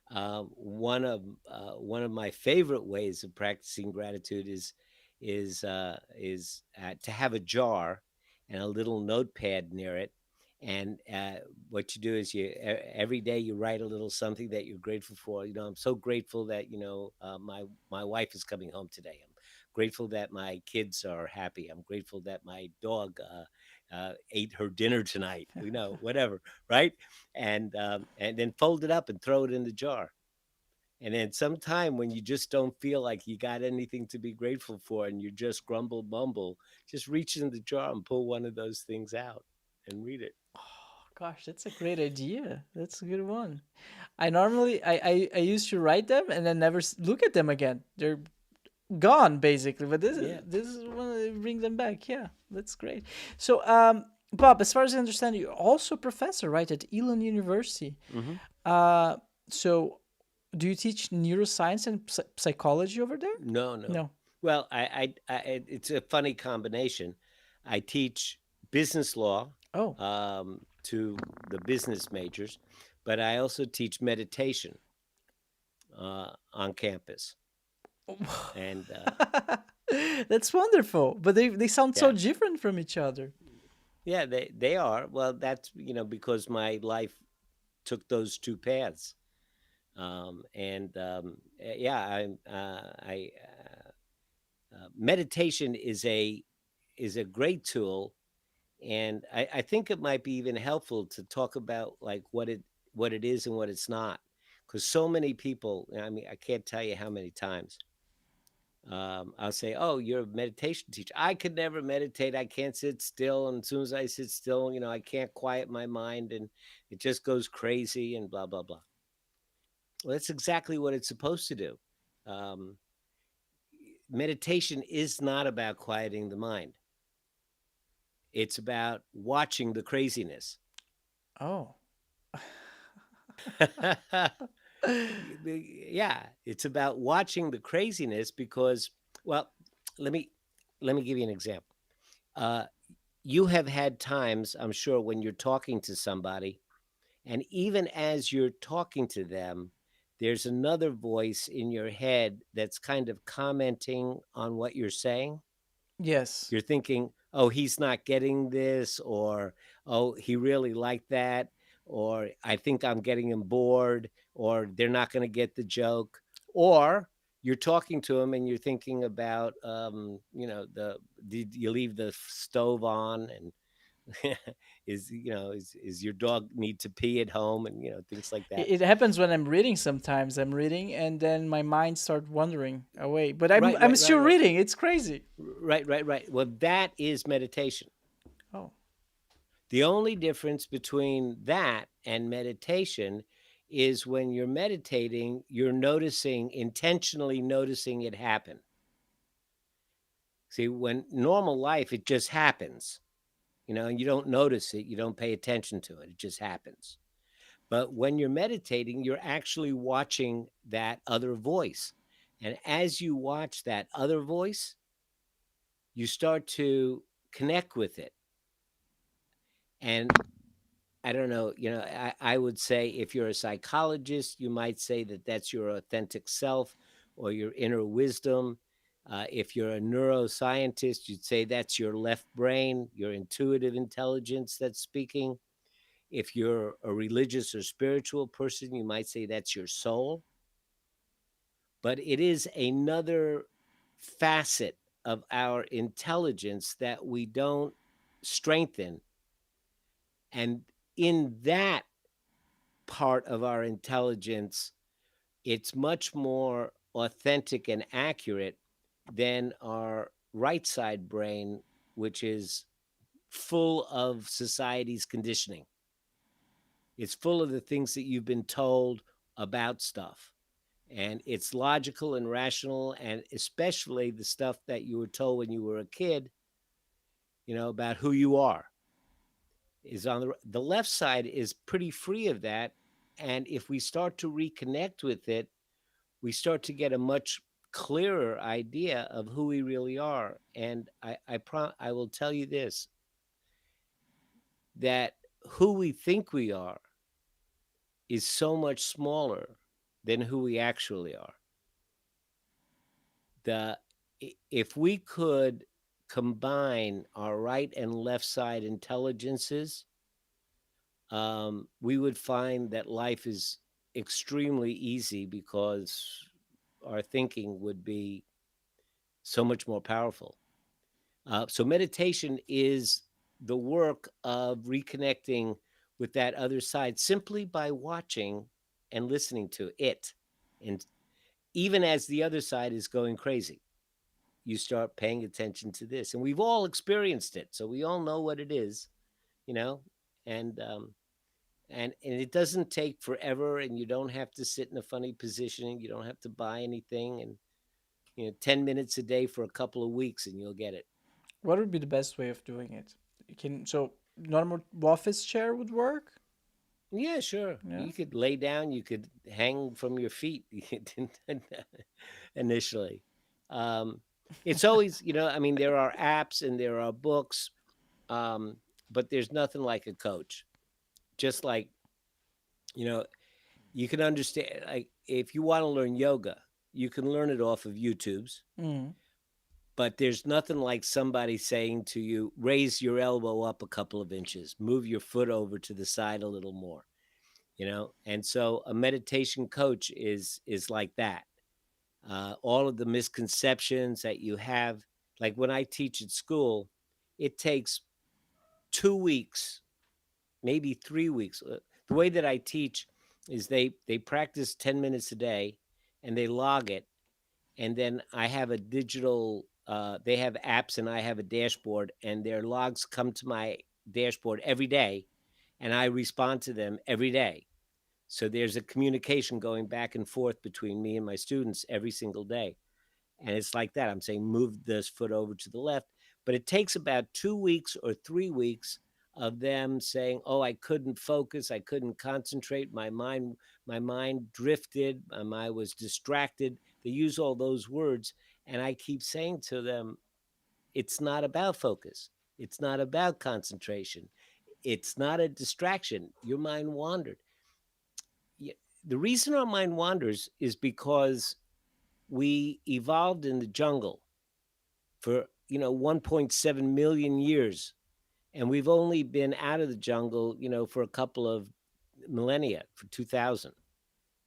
One of my favorite ways of practicing gratitude is to have a jar and a little notepad near it. And what you do is every day you write a little something that you're grateful for. I'm so grateful that my wife is coming home today. I'm grateful that my kids are happy. I'm grateful that my dog ate her dinner tonight. Whatever, right? And then fold it up and throw it in the jar. And then sometime when you just don't feel like you got anything to be grateful for and you just grumble mumble, just reach in the jar and pull one of those things out and read it. Gosh, that's a great idea. That's a good one. I normally I used to write them and then never look at them again. They're gone basically. But Yeah. this is when I bring them back. Yeah, that's great. So Bob, as far as I understand, you're also a professor, right, at Elon University. Hmm. Uh, so do you teach neuroscience and psychology over there? No, no. No. Well, it's a funny combination. I teach business law Oh. to the business majors, but I also teach meditation on campus. And That's wonderful. But they sound so yeah, different from each other. yeah, they are. Well, that's because my life took those two paths. Yeah, I meditation is a great tool, and I think it might be even helpful to talk about like what it is and what it's not, because so many people. I mean, I can't tell you how many times I'll say, "Oh, you're a meditation teacher." I could never meditate. I can't sit still, and as soon as I sit still, I can't quiet my mind, and it just goes crazy and blah blah blah. Well, that's exactly what it's supposed to do. Um, Meditation is not about quieting the mind. It's about watching the craziness. Oh. Yeah, it's about watching the craziness because, well, let me let me give you an example. Uh, you have had times, I'm sure, when you're talking to somebody, and even as you're talking to them, there's another voice in your head that's kind of commenting on what you're saying. Yes. You're thinking, oh, he's not getting this, or oh, he really liked that, or I think I'm getting him bored, or they're not going to get the joke. Or you're talking to him and you're thinking about, did you leave the stove on? And is your dog need to pee at home, and things like that. It happens when I'm reading sometimes. I'm reading and then my mind starts wandering away. But I'm Right, I'm right, right, still right, reading. It's crazy. right, right, right. Well, that is meditation. Oh. The only difference between that and meditation is when you're meditating, you're noticing, intentionally noticing it happen. See, when normal life, it just happens, and you don't notice it, you don't pay attention to it, it just happens. But when you're meditating, you're actually watching that other voice. And as you watch that other voice, you start to connect with it. And I don't know, I would say if you're a psychologist, you might say that that's your authentic self or your inner wisdom. If you're a neuroscientist, you'd say that's your left brain, your intuitive intelligence that's speaking. If you're a religious or spiritual person, you might say that's your soul. But it is another facet of our intelligence that we don't strengthen. And in that part of our intelligence, it's much more authentic and accurate than our right side brain, which is full of society's conditioning. It's full of the things that you've been told about stuff. And it's logical and rational, and especially the stuff that you were told when you were a kid, about who you are, is on the left side is pretty free of that. And if we start to reconnect with it, we start to get a much clearer idea of who we really are. And I will tell you this, that who we think we are is so much smaller than who we actually are. The If we could combine our right and left side intelligences, we would find that life is extremely easy because our thinking would be so much more powerful. So meditation is the work of reconnecting with that other side simply by watching and listening to it. And even as the other side is going crazy, you start paying attention to this. And we've all experienced it. So we all know what it is, you know, and, um, and it doesn't take forever, and you don't have to sit in a funny position. You don't have to buy anything, and 10 minutes a day for a couple of weeks and you'll get it. What would be the best way of doing it? Normal office chair would work? Yeah, sure. Yeah. You could lay down, you could hang from your feet initially. Um, it's always, I mean, there are apps and there are books, but there's nothing like a coach. Just like, you know, you can understand, like, if you want to learn yoga, you can learn it off of YouTube's, Mm. but there's nothing like somebody saying to you, raise your elbow up a couple of inches, move your foot over to the side a little more. And so a meditation coach is like that. All of the misconceptions that you have, like when I teach at school, it takes 2 weeks, maybe 3 weeks. The way that I teach is they practice 10 minutes a day and they log it, and then I have a digital, they have apps and I have a dashboard, and their logs come to my dashboard every day, and I respond to them every day. So there's a communication going back and forth between me and my students every single day. And it's like that. I'm saying, move this foot over to the left. But it takes about 2 weeks or 3 weeks of them saying, oh, I couldn't focus. I couldn't concentrate. My mind drifted. My mind was distracted. They use all those words. And I keep saying to them, It's not about focus. It's not about concentration. It's not a distraction. Your mind wandered. The reason our mind wanders is because we evolved in the jungle for 1.7 million years, and we've only been out of the jungle for a couple of millennia, for 2000,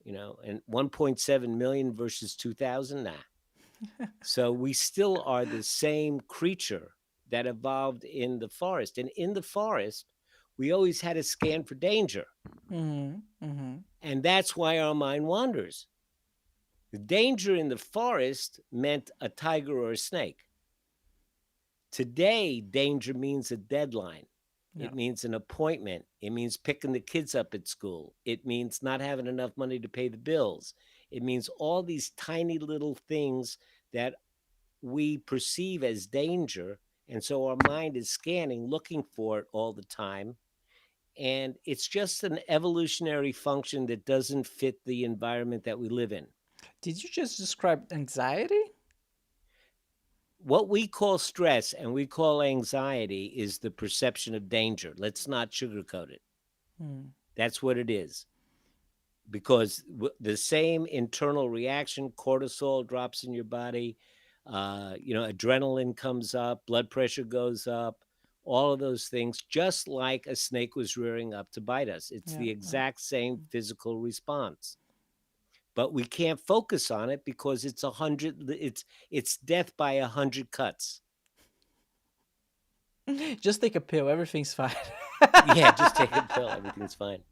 and 1.7 million versus 2000, nah. So we still are the same creature that evolved in the forest, and in the forest we always had to scan for danger. And that's why our mind wanders. The danger in the forest meant a tiger or a snake. Today, danger means a deadline. Yeah. It means an appointment. It means picking the kids up at school. It means not having enough money to pay the bills. It means all these tiny little things that we perceive as danger. And so our mind is scanning, looking for it all the time. And it's just an evolutionary function that doesn't fit the environment that we live in. Did you just describe anxiety? What we call stress and we call anxiety is the perception of danger. Let's not sugarcoat it. That's what it is. Because the same internal reaction, cortisol drops in your body, adrenaline comes up, blood pressure goes up, all of those things, just like a snake was rearing up to bite us. It's the exact same physical response. But we can't focus on it because it's death by 100 cuts. Just take a pill, everything's fine. Yeah, just take a pill, everything's fine.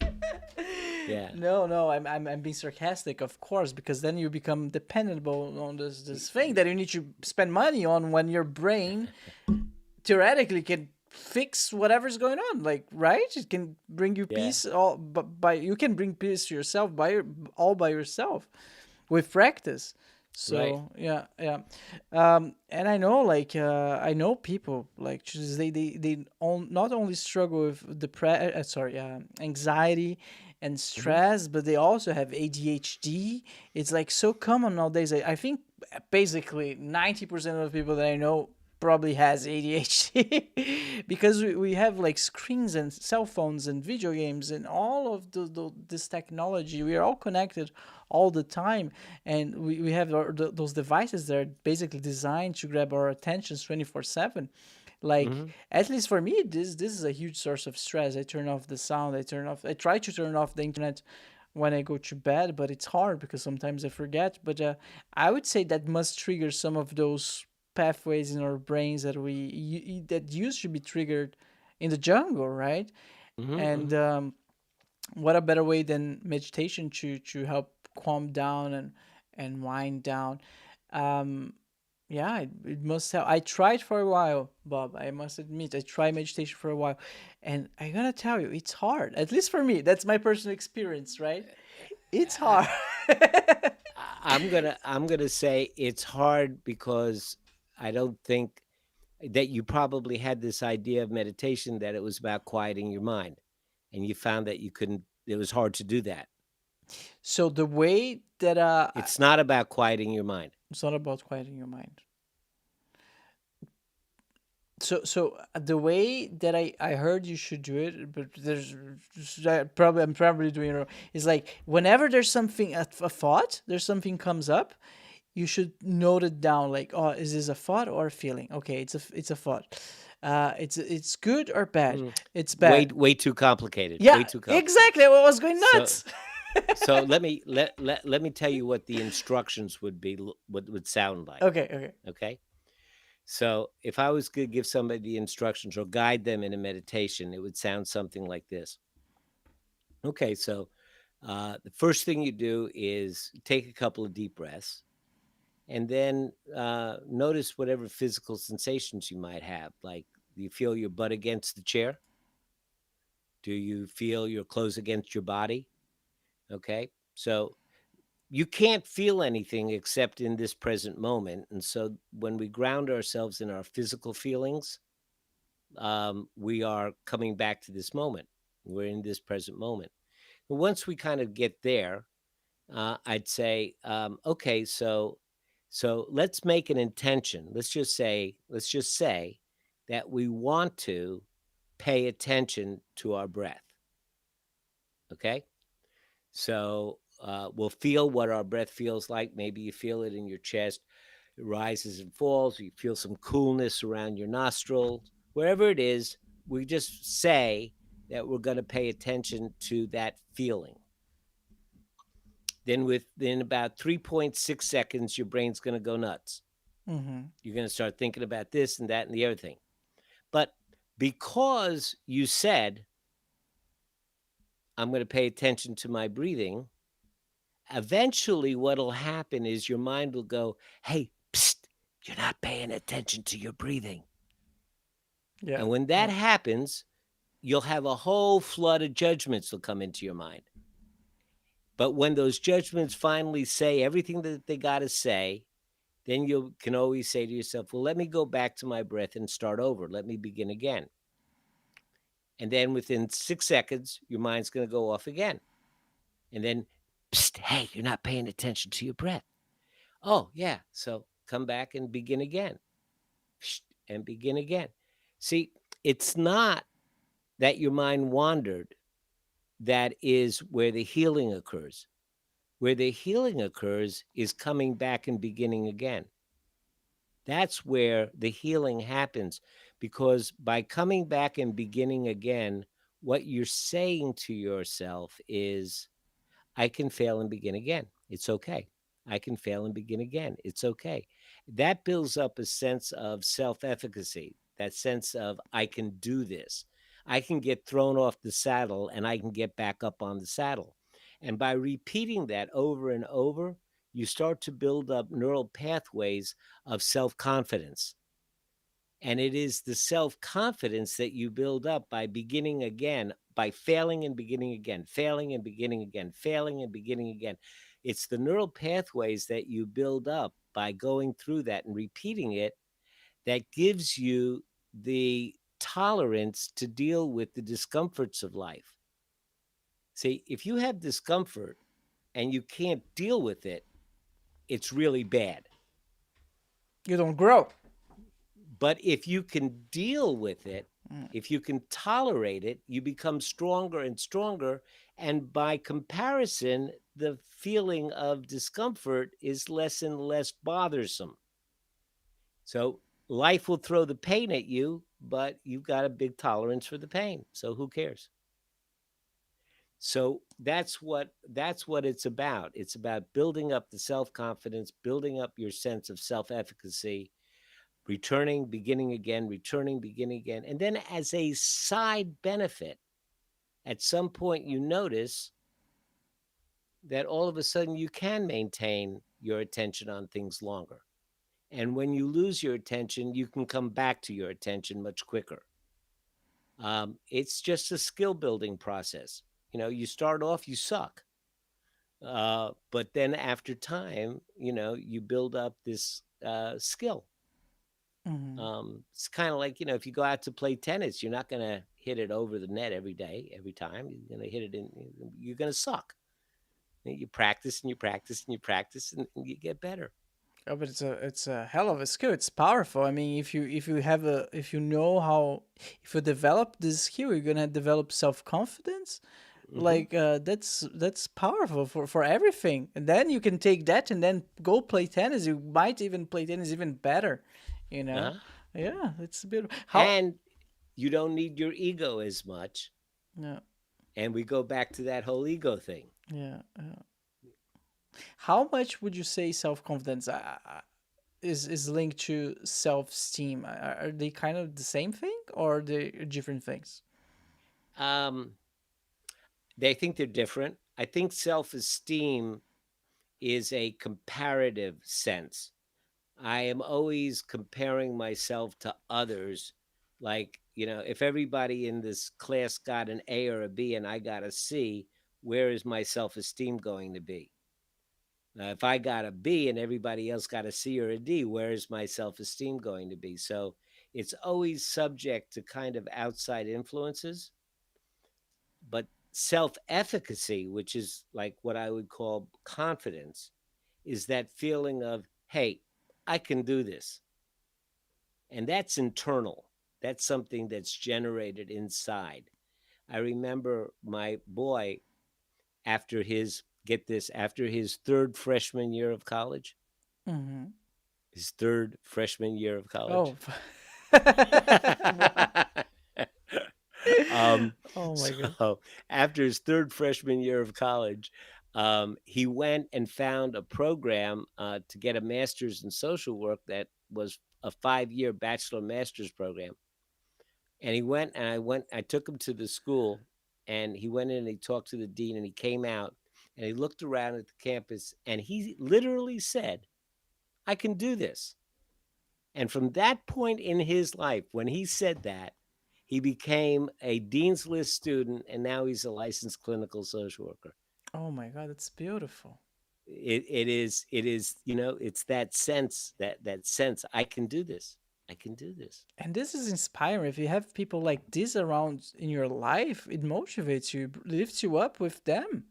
Yeah. No, I'm being sarcastic, of course, because then you become dependable on this thing that you need to spend money on when your brain theoretically can fix whatever's going on, like, right? It can bring you peace you can bring peace to yourself all by yourself with practice. So right. yeah. And I know, like, I know people like they not only struggle with anxiety and stress, but they also have ADHD. It's like so common nowadays. I think basically 90% of the people that I know probably has ADHD because we have like screens and cell phones and video games and all of this technology. We are all connected all the time, and we have those devices that are basically designed to grab our attention 24/7. Like, at least for me, this is a huge source of stress. I turn off the sound. I try to turn off the internet when I go to bed, but it's hard because sometimes I forget. But I would say that must trigger some of those pathways in our brains that that used to be triggered in the jungle, right? And what a better way than meditation to help calm down and wind down. Yeah, it must help. I tried for a while, Bob. I must admit, I tried meditation for a while, and I gotta tell you, it's hard. At least for me, that's my personal experience, right? It's hard. I'm gonna say it's hard because I don't think that you probably had this idea of meditation that it was about quieting your mind, and you found that you couldn't. It was hard to do that. So the way that It's not about quieting your mind. it's not about quieting your mind. So the way that I heard you should do it, but I'm probably doing it wrong. Is like whenever there's something a thought, there's something comes up, you should note it down. Like, oh, is this a thought or a feeling? Okay, it's a thought. It's good or bad. It's bad. Way too complicated. Yeah, way too complicated. exactly. I was going nuts. So let me tell you what the instructions would be. What would sound like. Okay. So if I was going to give somebody the instructions or guide them in a meditation, it would sound something like this. Okay, so the first thing you do is take a couple of deep breaths, and then notice whatever physical sensations you might have. Like, do you feel your butt against the chair? Do you feel your clothes against your body? Okay, so you can't feel anything except in this present moment. And so when we ground ourselves in our physical feelings, we are coming back to this moment. We're in this present moment. But once we kind of get there, I'd say, okay, so So let's make an intention. Let's just say that we want to pay attention to our breath. Okay. So we'll feel what our breath feels like. Maybe you feel it in your chest. It rises and falls. You feel some coolness around your nostrils. Wherever it is, we just say that we're going to pay attention to that feeling. Then within about 3.6 seconds, your brain's going to go nuts. Mm-hmm. You're going to start thinking about this and that and the other thing. But because you said, I'm going to pay attention to my breathing, eventually what'll happen is your mind will go, hey, psst, you're not paying attention to your breathing. Yeah. And when that happens, you'll have a whole flood of judgments will come into your mind. But when those judgments finally say everything that they got to say, then you can always say to yourself, well, let me go back to my breath and start over. Let me begin again. And then within 6 seconds, your mind's going to go off again. And then, psst, hey, you're not paying attention to your breath. Oh, yeah. So come back and begin again. Psst, and begin again. See, it's not that your mind wandered that is where the healing occurs. Where the healing occurs is coming back and beginning again. That's where the healing happens, because by coming back and beginning again, what you're saying to yourself is, I can fail and begin again. It's okay. I can fail and begin again. It's okay. That builds up a sense of self-efficacy, that sense of, I can do this. I can get thrown off the saddle and I can get back up on the saddle. And by repeating that over and over, you start to build up neural pathways of self-confidence. And it is the self-confidence that you build up by beginning again, by failing and beginning again, failing and beginning again, failing and beginning again. It's the neural pathways that you build up by going through that and repeating it that gives you the tolerance to deal with the discomforts of life. See, if you have discomfort and you can't deal with it, it's really bad. You don't grow. But if you can deal with it, Mm. if you can tolerate it, you become stronger and stronger. And by comparison, the feeling of discomfort is less and less bothersome. So life will throw the pain at you, but you've got a big tolerance for the pain. So who cares? So that's what it's about. It's about building up the self-confidence, building up your sense of self-efficacy, returning, beginning again, returning, beginning again. And then as a side benefit, at some point you notice that all of a sudden you can maintain your attention on things longer. And when you lose your attention, you can come back to your attention much quicker. It's just a skill building process. You know, you start off, you suck. But then after time, you know, you build up this skill. Mm-hmm. It's kind of like, you know, if you go out to play tennis, you're not going to hit it over the net every day, every time. You're going to hit it in, you're going to suck. You practice and you practice and you practice and you get better. Oh, but it's a hell of a skill. It's powerful. I mean, if you know how, if you develop this skill, you're gonna develop self confidence. Mm-hmm. Like that's powerful for everything. And then you can take that and then go play tennis. You might even play tennis even better. You know. Uh-huh. Yeah, it's beautiful. How? And you don't need your ego as much. Yeah, And we go back to that whole ego thing. yeah. How much would you say self confidence is linked to self esteem? Are they kind of the same thing or are they different things? Um, they think they're different. I think self-esteem is a comparative sense. I am always comparing myself to others. Like, you know, if everybody in this class got an A or a B and I got a C, where is my self esteem going to be? If I got a B and everybody else got a C or a D, where is my self esteem going to be? So it's always subject to kind of outside influences. But self efficacy, which is like what I would call confidence, is that feeling of, hey, I can do this. And that's internal. That's something that's generated inside. I remember my boy, after his, get this, after his third freshman year of college, Mm-hmm. his third freshman year of college. Oh. Wow. Oh my God. So after his third freshman year of college, he went and found a program to get a master's in social work that was a 5-year bachelor master's program. And he went, and I took him to the school, and he went in and he talked to the dean, and he came out and he looked around at the campus, and he literally said, I can do this. And from that point in his life, when he said that, he became a Dean's List student, and now he's a licensed clinical social worker. Oh my God, that's beautiful. It is, it's that sense, that sense, I can do this. I can do this. And this is inspiring. If you have people like this around in your life, it motivates you, lifts you up with them.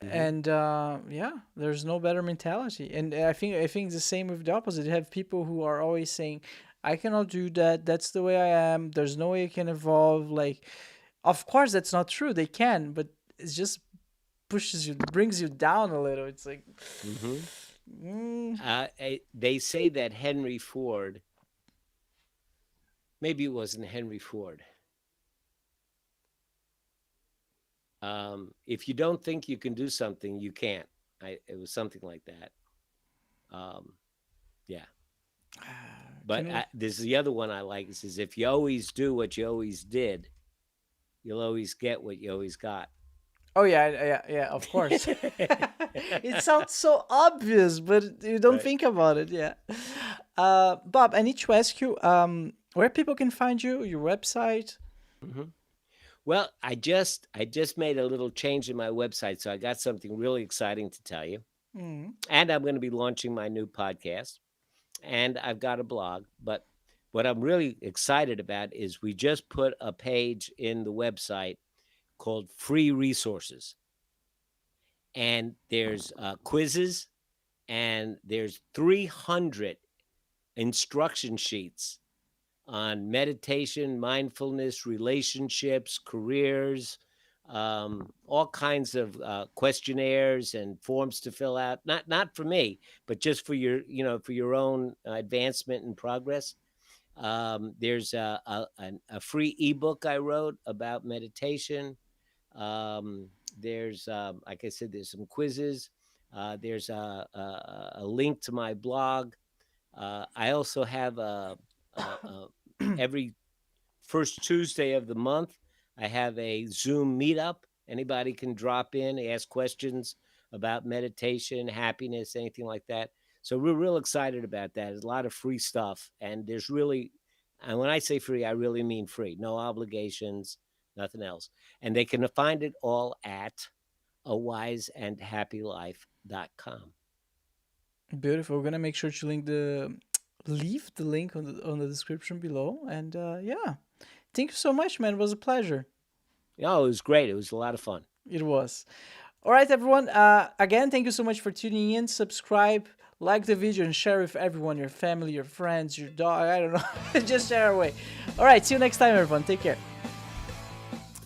And yeah, there's no better mentality. And I think it's the same with the opposite. You have people who are always saying, I cannot do that. That's the way I am. There's no way I can evolve. Like, of course, that's not true. They can, but it's just pushes you, brings you down a little. It's like, they say that Henry Ford, maybe it wasn't Henry Ford. If you don't think you can do something, you can't. It was something like that. Yeah. But this is the other one I like. It says, if you always do what you always did, you'll always get what you always got. Oh yeah, of course. It sounds so obvious, but you don't think about it. Yeah. Bob, I need to ask you where people can find you, your website. Well, I just made a little change in my website, so I got something really exciting to tell you. And I'm going to be launching my new podcast, and I've got a blog. But what I'm really excited about is we just put a page in the website called Free Resources. And there's quizzes, and there's 300 instruction sheets on meditation, mindfulness, relationships, careers, all kinds of questionnaires and forms to fill out. Not for me, but just for your, for your own advancement and progress. There's a free ebook I wrote about meditation. There's, like I said, there's some quizzes. There's a link to my blog. I also have every first Tuesday of the month, I have a Zoom meetup. Anybody can drop in, ask questions about meditation, happiness, anything like that. So we're real excited about that. There's a lot of free stuff. And there's really, and when I say free, I really mean free. No obligations, nothing else. And they can find it all at awiseandhappylife.com. Beautiful. We're gonna make sure to leave the link on the description below. And yeah, thank you so much, man. It was a pleasure. Oh, it was great. It was a lot of fun. It was. All right, everyone. Again, thank you so much for tuning in. Subscribe, like the video, and share with everyone, your family, your friends, your dog. I don't know. Just share away. All right. See you next time, everyone. Take care.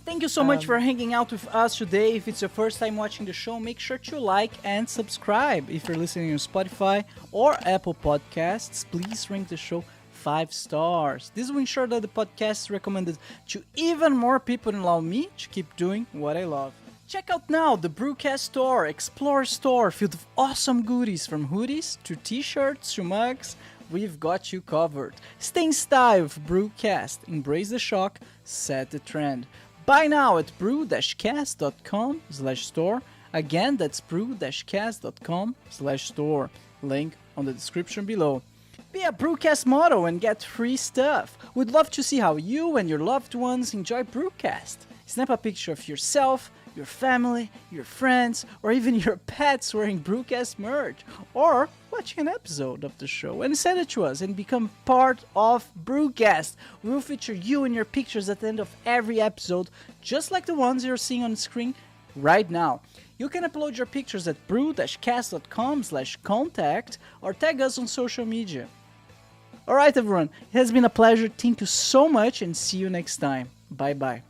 Thank you so much for hanging out with us today. If it's your first time watching the show, make sure to like and subscribe. If you're listening on Spotify or Apple Podcasts, please rank the show 5 stars. This will ensure that the podcast is recommended to even more people and allow me to keep doing what I love. Check out now the BruCast store, Explore store, filled with awesome goodies from hoodies to t-shirts to mugs. We've got you covered. Stay in style with BruCast. Embrace the shock, set the trend. Buy now at brew-cast.com/store. Again, that's brew-cast.com/store. Link on the description below. Be a BruCast model and get free stuff. We'd love to see how you and your loved ones enjoy BruCast. Snap a picture of yourself, your family, your friends, or even your pets wearing BruCast merch, or watching an episode of the show and send it to us and become part of BruCast. We will feature you and your pictures at the end of every episode, just like the ones you're seeing on screen right now. You can upload your pictures at bru-cast.com/contact or tag us on social media. Alright everyone, it has been a pleasure. Thank you so much and see you next time. Bye bye.